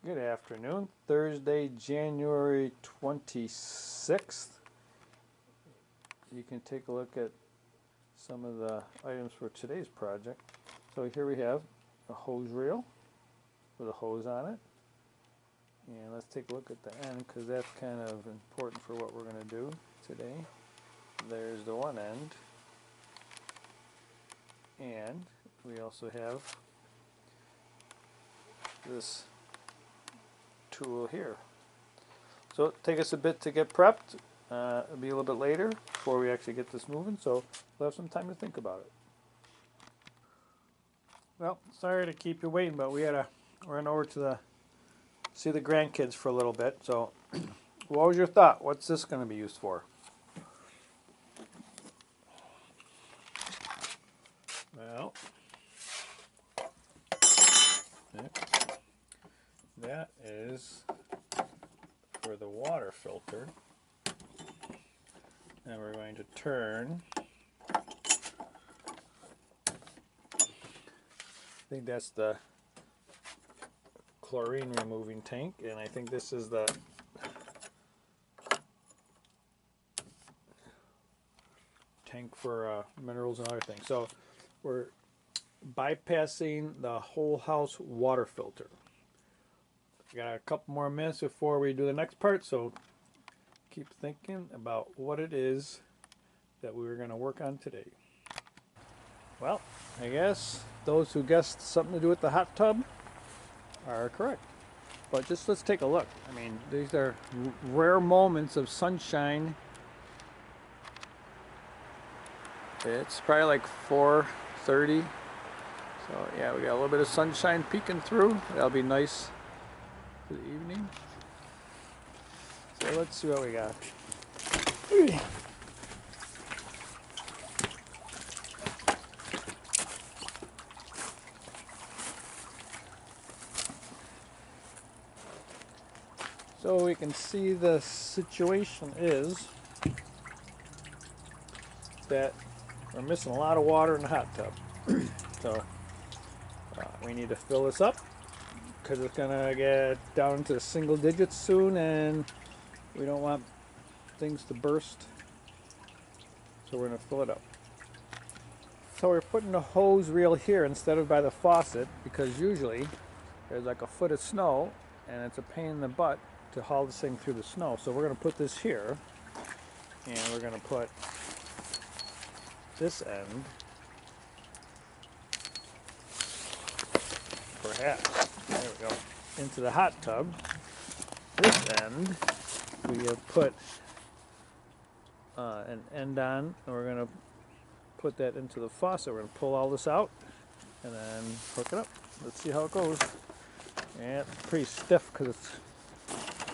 Good afternoon, Thursday, January 26th. You can take a look at some of the items for today's project. So here we have a hose reel with a hose on it. And let's take a look at the end because that's kind of important for what we're going to do today. There's the one end. And we also have this tool here. So it'll take us a bit to get prepped. It'll be a little bit later before we actually get this moving, so we'll have some time to think about it. Well, sorry to keep you waiting, but we had to run over to see the grandkids for a little bit. So what was your thought? What's this going to be used for? Well, that is for the water filter, and we're going to turn. I think that's the chlorine removing tank, and I think this is the tank for minerals and other things. So we're bypassing the whole house water filter. We got a couple more minutes before we do the next part, so keep thinking about what it is that we were going to work on today. Well, I guess those who guessed something to do with the hot tub are correct. But just let's take a look. I mean, these are rare moments of sunshine. It's probably like 4:30. So yeah, we got a little bit of sunshine peeking through. That'll be nice for the evening. So let's see what we got. So we can see the situation is that we're missing a lot of water in the hot tub. So we need to fill this up because it's going to get down into single digits soon and we don't want things to burst. So we're going to fill it up. So we're putting the hose reel here instead of by the faucet because usually there's like a foot of snow and it's a pain in the butt to haul this thing through the snow. So we're going to put this here and we're going to put this end perhaps, there we go, into the hot tub. This end we have put an end on, and we're going to put that into the faucet. We're going to pull all this out and then hook it up. Let's see how it goes. Yeah, it's pretty stiff because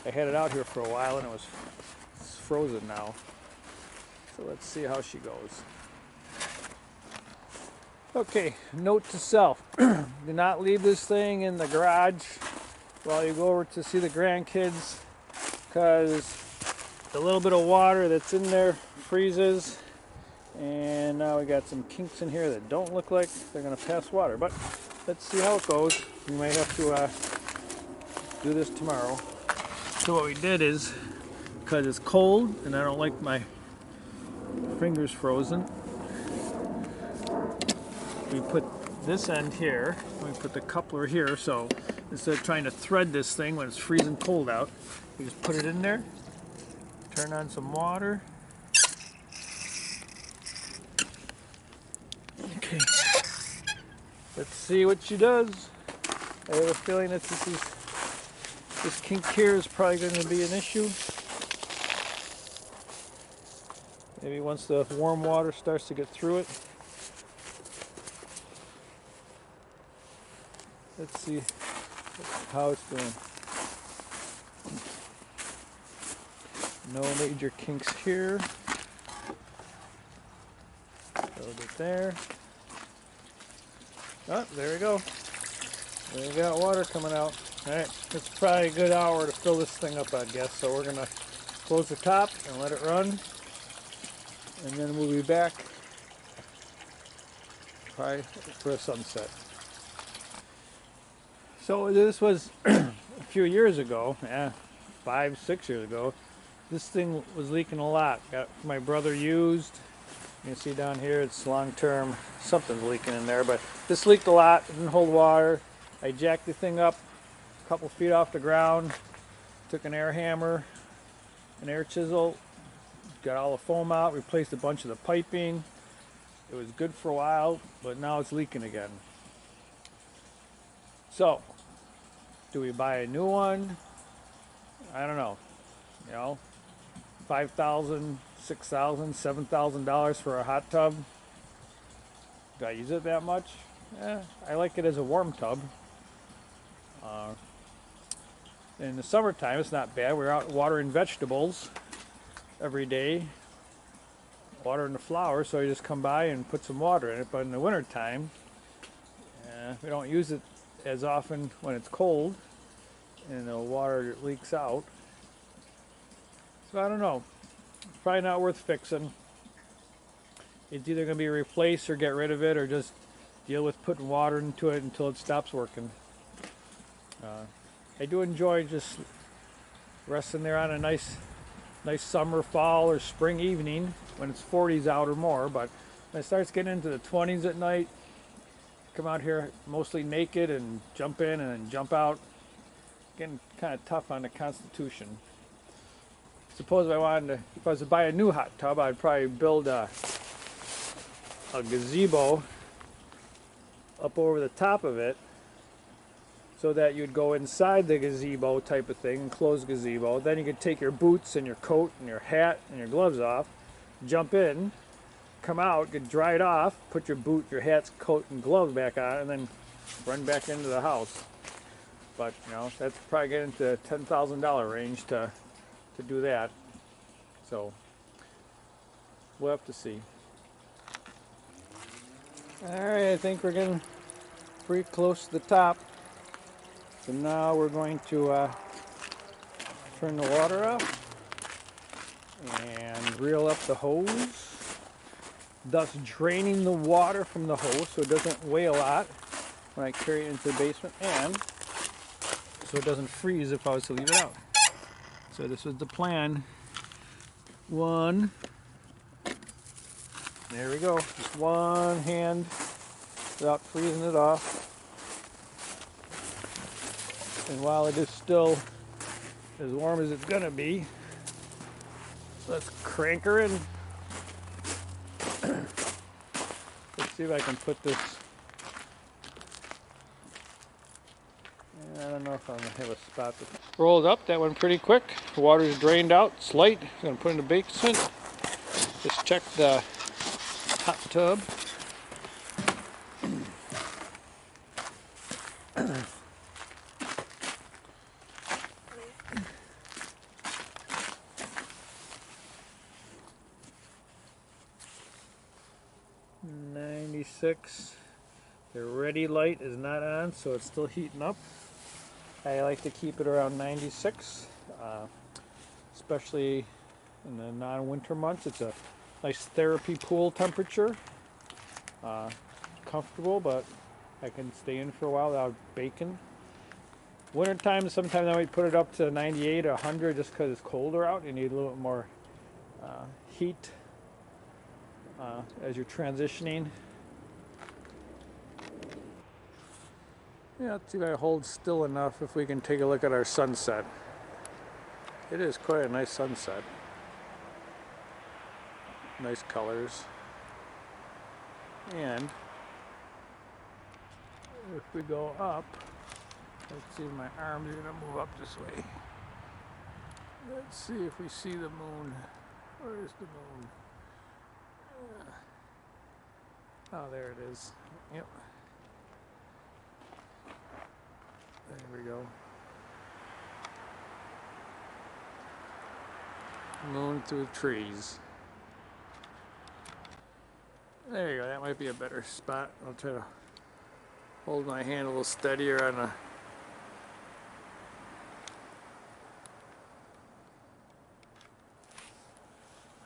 I had it out here for a while and it's frozen now. So let's see how she goes. Okay, note to self, do not leave this thing in the garage while you go over to see the grandkids because the little bit of water that's in there freezes and now we got some kinks in here that don't look like they're going to pass water, but let's see how it goes. We might have to do this tomorrow. So what we did is, because it's cold and I don't like my fingers frozen, we put this end here, we put the coupler here, so instead of trying to thread this thing when it's freezing cold out, we just put it in there, turn on some water. Okay, let's see what she does. I have a feeling that this kink here is probably going to be an issue. Maybe once the warm water starts to get through it. Let's see how it's doing. No major kinks here. A little bit there. Oh, there we go. We got water coming out. Alright, it's probably a good hour to fill this thing up, I guess. So we're going to close the top and let it run. And then we'll be back probably for a sunset. So this was few years ago, 5, 6 years ago, this thing was leaking a lot. Got my brother used. You can see down here it's long-term, something's leaking in there, but this leaked a lot, it didn't hold water. I jacked the thing up a couple feet off the ground, took an air hammer, an air chisel, got all the foam out, replaced a bunch of the piping. It was good for a while, but now it's leaking again. So, do we buy a new one? I don't know. You know, $5,000, $6,000, $7,000 for a hot tub. Do I use it that much? I like it as a warm tub. In the summertime, it's not bad. We're out watering vegetables every day, watering the flowers, so I just come by and put some water in it. But in the wintertime, we don't use it as often when it's cold and the water leaks out. So I don't know. Probably not worth fixing. It's either going to be replaced or get rid of it, or just deal with putting water into it until it stops working. I do enjoy just resting there on a nice summer, fall, or spring evening when it's 40s out or more. But when it starts getting into the 20s at night, come out here mostly naked and jump in and then jump out. Getting kind of tough on the constitution. Suppose if I was to buy a new hot tub, I'd probably build a gazebo up over the top of it, so that you'd go inside the gazebo type of thing, enclosed gazebo. Then you could take your boots and your coat and your hat and your gloves off, jump in, come out, get dried off, put your boot, your hats, coat, and gloves back on, and then run back into the house. But you know, that's probably getting into the $10,000 range to do that. So we'll have to see. Alright, I think we're getting pretty close to the top. So now we're going to turn the water off and reel up the hose, thus draining the water from the hose so it doesn't weigh a lot when I carry it into the basement, and so it doesn't freeze if I was to leave it out. So this was the plan. One, there we go, just one hand without freezing it off. And while it is still as warm as it's gonna be, let's crank her in. Let's see if I can put this. I don't know if I'm gonna have a spot to roll it up. That went pretty quick. The water's drained out. It's light. I'm gonna put it in the basement. Just check the hot tub. The ready light is not on, so it's still heating up. I like to keep it around 96, especially in the non-winter months. It's a nice therapy pool temperature. Comfortable, but I can stay in for a while without baking. Wintertime, sometimes I might put it up to 98 or 100 just because it's colder out. You need a little bit more heat as you're transitioning. Yeah, let's see if I hold still enough if we can take a look at our sunset. It is quite a nice sunset. Nice colors. And if we go up, let's see if my arms are going to move up this way. Let's see if we see the moon. Where is the moon? Oh, there it is. Yep. There we go. Moon through the trees. There you go. That might be a better spot. I'll try to hold my hand a little steadier on a.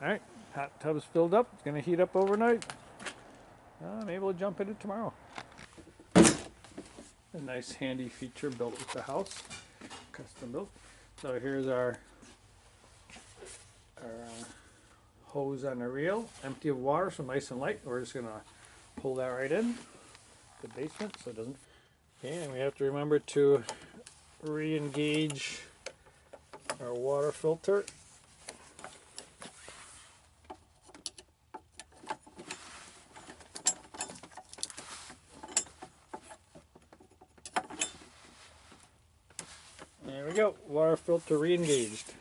Alright, hot tub's filled up. It's going to heat up overnight. Maybe we'll jump in it tomorrow. A nice handy feature built with the house. custom built. So here's our hose on the reel, empty of water, so nice and light. We're just gonna pull that right in the basement so it doesn't. Okay, and we have to remember to re-engage our water filter. There we go, water filter re-engaged.